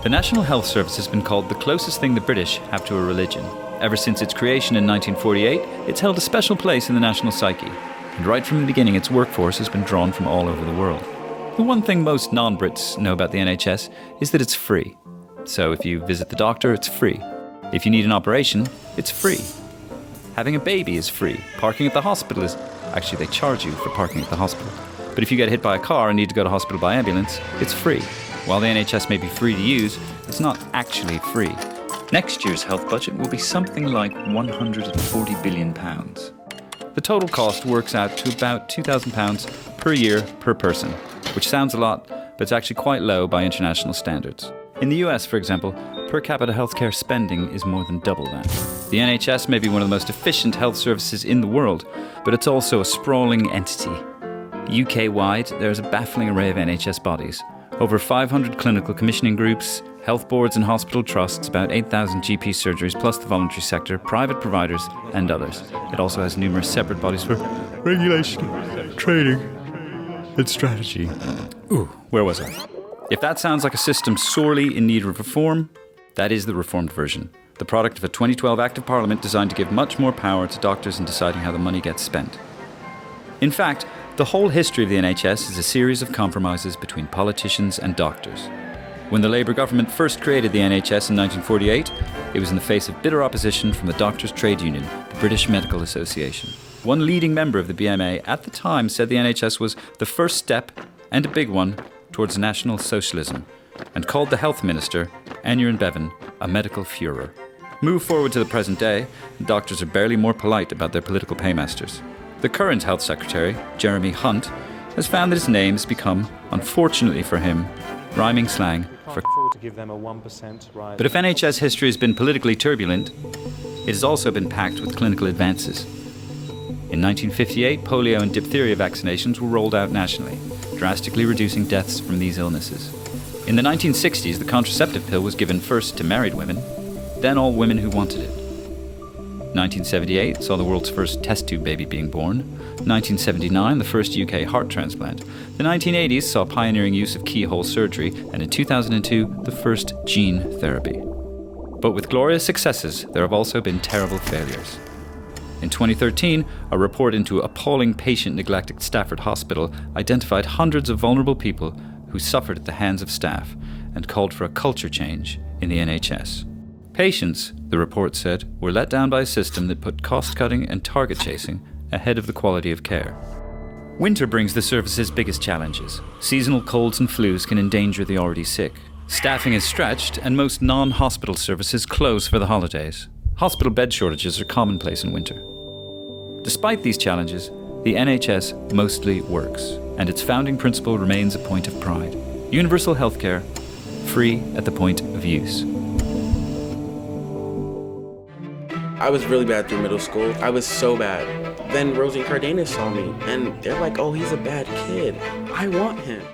The National Health Service has been called the closest thing the British have to a religion. Ever since its creation in 1948, it's held a special place in the national psyche. And right from the beginning, its workforce has been drawn from all over the world. The one thing most non-Brits know about the NHS is that it's free. So if you visit the doctor, it's free. If you need an operation, it's free. Having a baby is free. Parking at the hospital is... Actually, they charge you for parking at the hospital. But if you get hit by a car and need to go to hospital by ambulance, it's free. While the NHS may be free to use, it's not actually free. Next year's health budget will be something like £140 billion. The total cost works out to about £2,000 per year per person, which sounds a lot, but it's actually quite low by international standards. In the US, for example, per capita healthcare spending is more than double that. The NHS may be one of the most efficient health services in the world, but it's also a sprawling entity. UK-wide, there's a baffling array of NHS bodies. Over 500 clinical commissioning groups, health boards and hospital trusts, about 8,000 GP surgeries, plus the voluntary sector, private providers, and others. It also has numerous separate bodies for regulation, training, and strategy. Ooh, where was I? If that sounds like a system sorely in need of reform, that is the reformed version. The product of a 2012 Act of Parliament designed to give much more power to doctors in deciding how the money gets spent. In fact, the whole history of the NHS is a series of compromises between politicians and doctors. When the Labour government first created the NHS in 1948, it was in the face of bitter opposition from the doctors' trade union, the British Medical Association. One leading member of the BMA at the time said the NHS was the first step, and a big one, towards national socialism, and called the health minister, Aneurin Bevan, a medical furor. Move forward to the present day, doctors are barely more polite about their political paymasters. The current health secretary, Jeremy Hunt, has found that his name has become, unfortunately for him, rhyming slang for to give them a 1% rise. But if NHS history has been politically turbulent, it has also been packed with clinical advances. In 1958, polio and diphtheria vaccinations were rolled out nationally, drastically reducing deaths from these illnesses. In the 1960s, the contraceptive pill was given first to married women, then all women who wanted it. 1978 saw the world's first test tube baby being born. 1979, the first UK heart transplant. The 1980s saw pioneering use of keyhole surgery, and in 2002, the first gene therapy. But with glorious successes, there have also been terrible failures. In 2013, a report into appalling patient neglect at Stafford Hospital identified hundreds of vulnerable people who suffered at the hands of staff and called for a culture change in the NHS. Patients, the report said, were let down by a system that put cost-cutting and target chasing ahead of the quality of care. Winter brings the service's biggest challenges. Seasonal colds and flus can endanger the already sick. Staffing is stretched, and most non-hospital services close for the holidays. Hospital bed shortages are commonplace in winter. Despite these challenges, the NHS mostly works, and its founding principle remains a point of pride. Universal healthcare, free at the point of use. I was really bad through middle school. I was so bad. Then Rosie and Cardenas saw me, and they're like, oh, he's a bad kid. I want him.